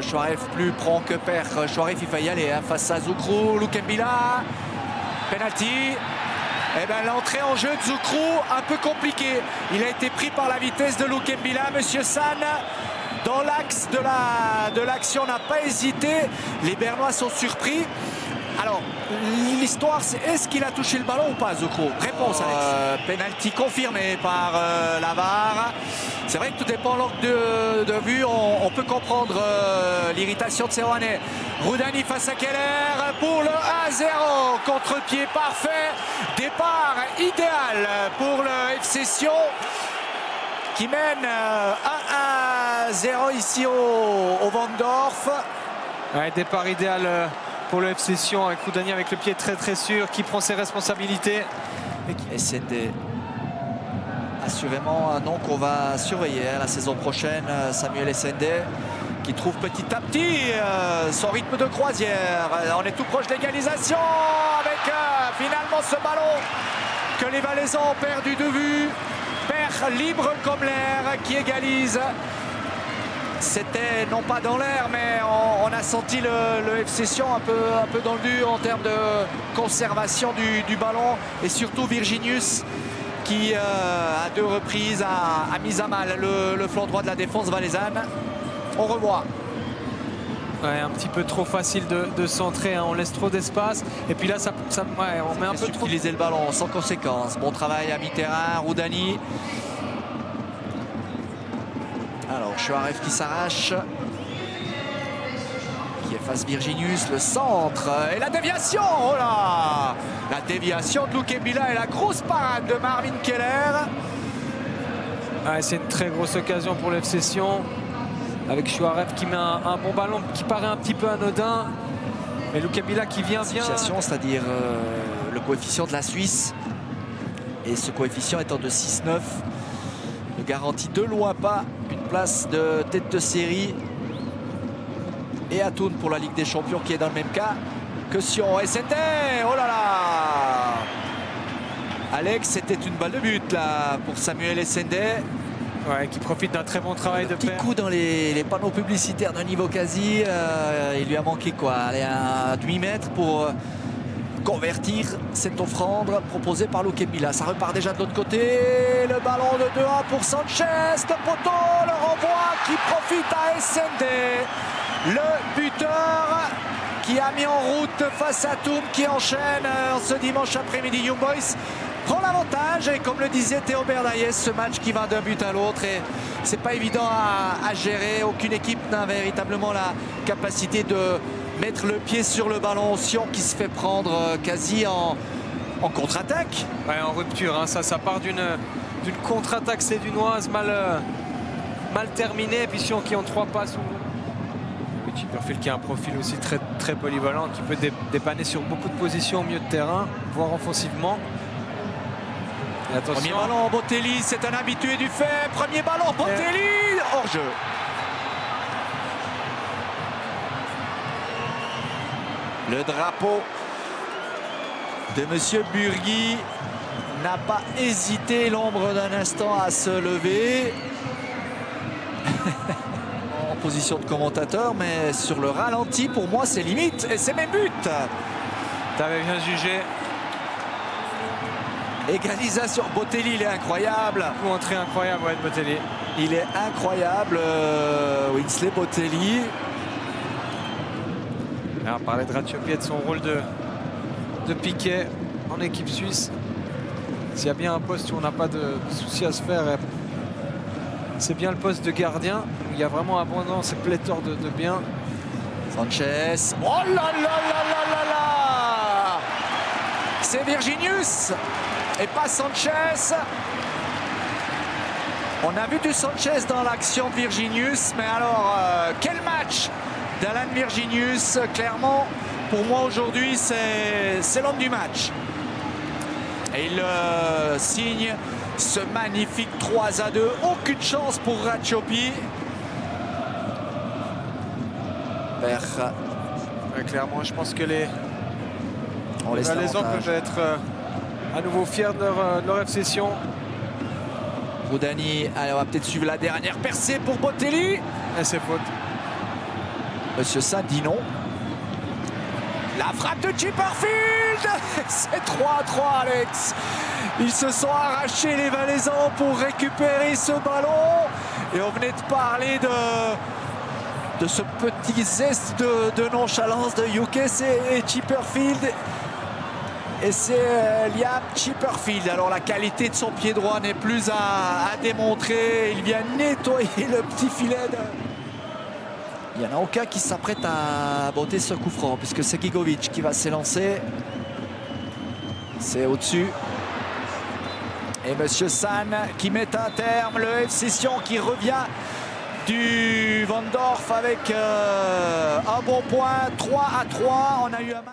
Chouaref plus prompt que perd. Chouaref, il va y aller hein, face à Zoukrou. Lukembila. Penalty. Eh bien, l'entrée en jeu de Zoukrou, un peu compliquée. Il a été pris par la vitesse de Lukembila. Monsieur San, dans l'axe de l'action, n'a pas hésité. Les Bernois sont surpris. Alors, l'histoire, c'est est-ce qu'il a touché le ballon ou pas, Zoukrou? Réponse, Alex. Penalty confirmé par la VAR. C'est vrai que tout dépend de l'angle de vue. On peut comprendre l'irritation de Serouane. Roudani face à Keller pour le 1-0. Contre-pied parfait. Départ idéal pour le FC Sion qui mène 1-0 ici au Vandorf. Ouais, départ idéal pour le FC Sion, avec Roudani avec le pied très sûr, qui prend ses responsabilités. Et c'était assurément un nom qu'on va surveiller la saison prochaine. Samuel Essende qui trouve petit à petit son rythme de croisière. On est tout proche de l'égalisation avec finalement ce ballon que les Valaisans ont perdu de vue. Père libre comme l'air qui égalise. C'était non pas dans l'air, mais on a senti le FC Sion un peu dans le dur en termes de conservation du ballon. Et surtout Virginius qui, à 2 reprises, a mis à mal le flanc droit de la défense valaisanne. On revoit. Ouais, un petit peu trop facile de centrer, hein. On laisse trop d'espace. Et puis là, on met un peu trop... utiliser le ballon sans conséquence. Bon travail à mi-terrain, Roudani. Alors, Chouaref qui s'arrache. Qui efface Virginius, le centre. Et la déviation, oh là! La déviation de Lukembila et la grosse parade de Marvin Keller. Ouais, c'est une très grosse occasion pour le FC Sion. Avec Chouaref qui met un bon ballon qui paraît un petit peu anodin. Mais Lukembila qui vient bien. C'est-à-dire le coefficient de la Suisse. Et ce coefficient étant de 6,9. Ne garantit de loin pas une place de tête de série. Et Atoun pour la Ligue des Champions qui est dans le même cas que Sion. Et c'était, oh là là, Alex, c'était une balle de but là pour Samuel Essende. Ouais, qui profite d'un très bon travail de petit paire. coup dans les panneaux publicitaires d'un niveau quasi. Il lui a manqué quoi, allez, un demi-mètre pour convertir cette offrande proposée par Lukembila. Ça repart déjà de l'autre côté. Le ballon de 2-1 pour Sanchez. Le poteau, le renvoi qui profite à Essende. Le buteur qui a mis en route face à Toum qui enchaîne ce dimanche après-midi. Young Boys prend l'avantage et comme le disait Théo Berdaillès, ce match qui va d'un but à l'autre et c'est pas évident à gérer. Aucune équipe n'a véritablement la capacité de mettre le pied sur le ballon. Sion qui se fait prendre quasi en contre-attaque. Ouais, en rupture, hein. Ça part d'une contre-attaque sédunoise mal terminée. Et puis Sion qui ont 3 passes. Chipperfield qui a un profil aussi très polyvalent, qui peut dépanner sur beaucoup de positions au milieu de terrain, voire offensivement. Et attention. Premier ballon, Botelli, c'est un habitué du fait. Premier ballon, Botelli, hors-jeu. Le drapeau de Monsieur Burgui n'a pas hésité l'ombre d'un instant à se lever. En position de commentateur, mais sur le ralenti, pour moi, c'est limite. Et c'est mes buts. T'avais bien jugé. Égalisation. Botelli, il est incroyable. Coup entrée incroyable, ouais, de Botelli. Il est incroyable, Winsley Botelli. Alors, on parlait de Ratiopi et de son rôle de piquet en équipe suisse. S'il y a bien un poste où on n'a pas de soucis à se faire, c'est bien le poste de gardien. Il y a vraiment abondance et pléthore de biens. Sanchez. Oh là là là là là là! C'est Virginius et pas Sanchez. On a vu du Sanchez dans l'action de Virginius, mais alors quel match d'Alan Virginius. Clairement, pour moi aujourd'hui, c'est l'homme du match. Et il signe ce magnifique 3-2. Aucune chance pour Ratiopi. Ouais, clairement, je pense que les Valaisans peuvent être à nouveau fiers de leur FC Sion. Roudani, allez, on va peut-être suivre la dernière percée pour Botelli. Et c'est faute. Monsieur Saint dit non. La frappe de Chipperfield. C'est 3-3, Alex. Ils se sont arrachés les Valaisans pour récupérer ce ballon. Et on venait de parler de ce petit zeste de nonchalance de Hughes et Chipperfield. Et c'est Liam Chipperfield. Alors la qualité de son pied droit n'est plus à démontrer. Il vient nettoyer le petit filet. Il n'y en a aucun qui s'apprête à botter ce coup franc, puisque c'est Gigovic qui va s'élancer. C'est au-dessus. Et Monsieur San qui met un terme. Le FC Sion qui revient du Vandorf avec un bon point. 3-3. On a eu un match.